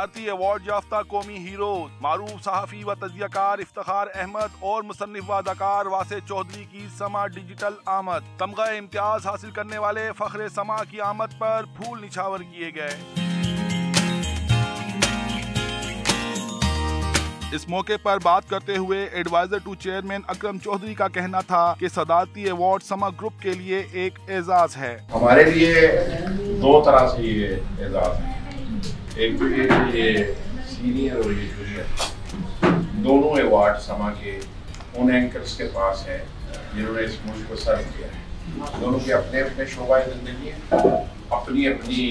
सदारती award याफ्ता कौमी hero मारूफ सहाफ़ी व तजियाकार इफ्तिखार अहमद और मुसन्निफ व अदाकार वासे चौधरी की समा डिजिटल आमद। तमगा इम्तियाज हासिल करने वाले फख्रे समा की आमद पर फूल निछावर किए गए। इस मौके पर बात करते हुए एडवाइजर टू चेयरमैन अकरम चौधरी का कहना था कि सदारती अवार्ड समा ग्रुप के लिए एक एजाज है। हमारे लिए दो तरह से ये एजाज है, एक तो ये सीनियर और ये जूनियर, दोनों अवार्ड समा के उन एंकर्स के पास है जिन्होंने इस मुल्क को सर्व किया है। दोनों के अपने अपने शोबा जिंदगी है, अपनी अपनी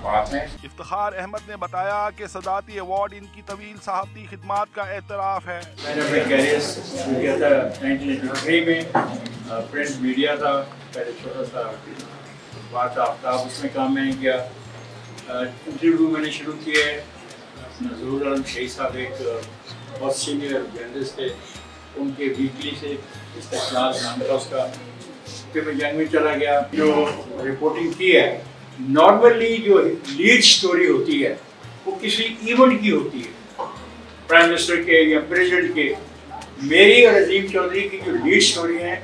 बात है। इफ्तिखार अहमद ने बताया कि सदारती अवार्ड इनकी तवील सहाफ़ती खिदमात का एतराफ़ है। मैंने अपने कैरियर शुरू किया था 1983 में, प्रिंट मीडिया था, पहले छोटा सा बात आफ्ताब उसमें काम मैंने किया। इंटरव्यू मैंने शुरू किए, ज़रूर आलम शेख साहब एक बहुत सीनियर जर्नलिस्ट थे, उनके वीकली से इस्तेक़लाल नाम था उसका। फिर मैं जंग में चला गया, जो रिपोर्टिंग की है नॉर्मली जो लीड स्टोरी होती है वो किसी इवेंट की होती है, प्राइम मिनिस्टर के या प्रेसिडेंट के। मेरी और अजीम चौधरी की जो लीड स्टोरी है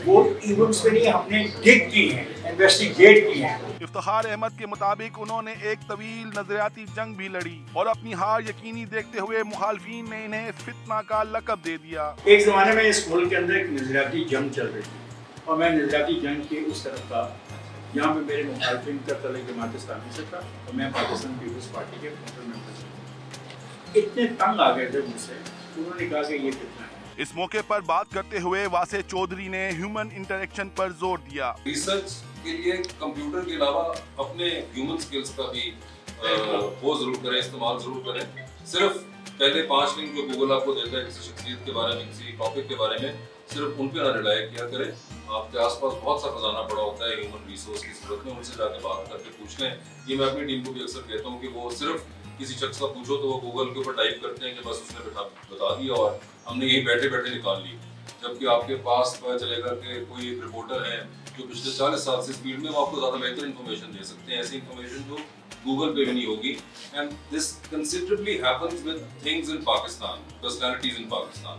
वो इवेंट्स पे नहीं, हमने डिग की है, इन्वेस्टिगेट की है। इफ्तिखार अहमद के मुताबिक उन्होंने एक तवील नजरियाती जंग भी लड़ी और अपनी हार यकीनी देखते हुए मुखालफीन ने इन्हें फितना का लकब दे दिया। एक जमाने में इस मुल्क के अंदर एक नजरियाती जंग चल रही थी और मैं नजरियाती जंग के उस तरफ था जहाँ पे मेरे मुखालफिन का तलक जमात इस्लामी से था और मैं पाकिस्तान पीपल्स पार्टी के मेंबर था। इतने तंग आ गए थे मुझसे, उन्होंने कहा कि ये कितना है। इस मौके पर बात करते हुए वासे चौधरी ने ह्यूमन इंटरेक्शन पर जोर दिया। रिसर्च के लिए कंप्यूटर के अलावा अपने ह्यूमन स्किल्स का भी वो जरूर करें, इस्तेमाल जरूर करें। सिर्फ पहले 5 लिंक जो गूगल आपको देता है किसी शख्सियत के बारे में, किसी टॉपिक के बारे में, सिर्फ उन पे ना रिलाय किया करें। आपके आसपास बहुत सा खजाना पड़ा होता है ह्यूमन रिसोर्स की सूरत में, उनसे जाके बात करके पूछ लें। ये मैं अपनी टीम को भी अक्सर कहता हूँ कि वो सिर्फ किसी शख्स का पूछो तो वो गूगल के ऊपर टाइप करते हैं कि बस उसने बता दिया और हमने यही बैठे बैठे निकाल ली। जबकि आपके पास पता चलेगा कि कोई एक रिपोर्टर है जो पिछले 40 साल से इस फील्ड में, वो आपको ज़्यादा बेहतर इन्फॉर्मेशन दे सकते हैं, ऐसी इन्फॉर्मेशन जो गूगल पे भी नहीं होगी। And this considerably happens with things in Pakistan, personalities इन पाकिस्तान,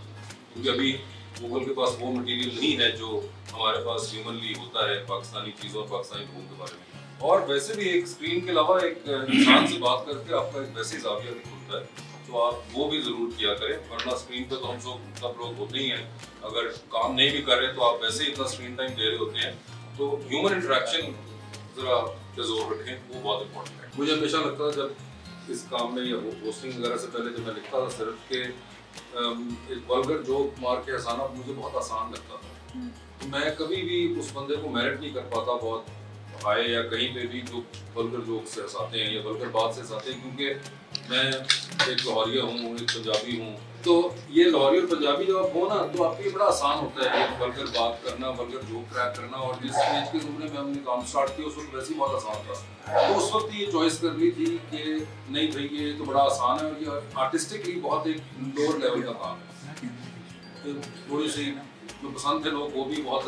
क्योंकि अभी गूगल के पास वो मटेरियल नहीं है जो हमारे पास ह्यूमनली होता है पाकिस्तानी चीज़ों और पाकिस्तानी लोगों के बारे में। और वैसे भी एक स्क्रीन के अलावा एक इंसान से बात करके आपका एक वैसे जाविया भी खुलता है, तो आप वो भी ज़रूर किया करें। वरना स्क्रीन पे तो हम सब लोग होते ही हैं, अगर काम नहीं भी कर रहे तो आप वैसे ही इतना स्क्रीन टाइम दे रहे होते हैं। तो ह्यूमन इंटरेक्शन ज़रा जोर रखें, वो बहुत इंपॉर्टेंट है। मुझे हमेशा लगता था जब इस काम में या पोस्टिंग वगैरह से पहले जब मैं लिखता था सिर्फ के एक वल्गर जोक मार के हंसाना मुझे बहुत आसान लगता था। तो मैं कभी भी उस बंदे को मेरिट नहीं कर पाता बहुत हाय या कहीं पे भी जो वल्गर जोक से हंसाते हैं या वल्गर बात से हंसाते हैं, क्योंकि मैं एक लाहौरिया हूँ, एक पंजाबी हूँ। तो ये लाहौरी और पंजाबी जब आप हो ना तो आपके लिए बड़ा आसान होता है वल्गर बात करना, वल्गर जोक क्रैक करना। और जिस एज के ज़माने में हमने काम स्टार्ट किया उस वक्त वैसे ही बहुत आसान था। तो उस वक्त ये चॉइस कर ली थी कि नहीं भाई ये तो बड़ा आसान है और ये आर्टिस्टिकली बहुत एक लोअर लेवल का काम है। थोड़ी सी जो पसंद थे लोग वो भी बहुत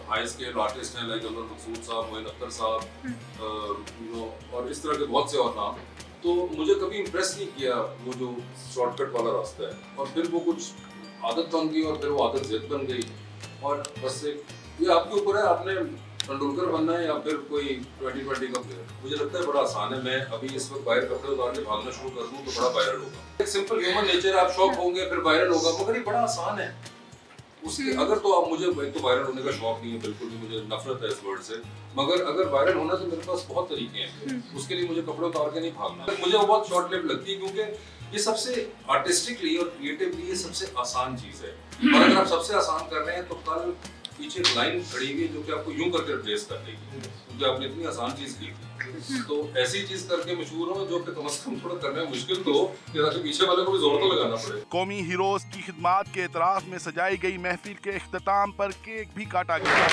हाई स्केल आर्टिस्ट हैं, लाइक अब्दुल मकसूद साहब, मोइन अख्तर साहब, और इस तरह के बहुत से और नाम। तो मुझे कभी इम्प्रेस नहीं किया वो जो शॉर्टकट वाला रास्ता है, और फिर वो कुछ आदत बन गई और फिर वो आदत जिद बन गई। और बस ये आपके ऊपर है, आपने तेंदुलकर बनना है या फिर कोई 2020 का प्लेयर। मुझे लगता है बड़ा आसान है। मैं अभी इस वक्त बाहर कपड़े उतार के भागना शुरू कर दूँ तो बड़ा वायरल होगा। एक सिंपल ह्यूमन नेचर है, आप शॉक होंगे फिर वायरल होगा, मगर ये बड़ा आसान है। उसके अगर तो आप मुझे तो वायरल होने का शौक नहीं है, बिल्कुल भी, मुझे नफरत है इस वर्ड से। मगर अगर वायरल होना तो मेरे पास बहुत तरीके हैं, उसके लिए मुझे कपड़े उतार के नहीं भागना। मुझे वो बहुत शॉर्ट लिव लगती है क्योंकि ये सबसे आर्टिस्टिकली और क्रिएटिवली ये सबसे आसान चीज है। और अगर आप सबसे आसान कर रहे हैं तो कल पीछे एक लाइन खड़ी हुई है जो कि आपको यूं करके रिप्लेस कर देगी, क्योंकि आपने इतनी आसान चीज की थी। तो ऐसी चीज करके मशहूर हो जो कि कम से कम थोड़ा करने में मुश्किल तो हो, ताकि पीछे वाले को भी जोर तो लगाना पड़े। कौमी हीरोज की खिदमात के एतराफ में सजाई गई महफिल के इख्तिताम पर केक भी काटा गया।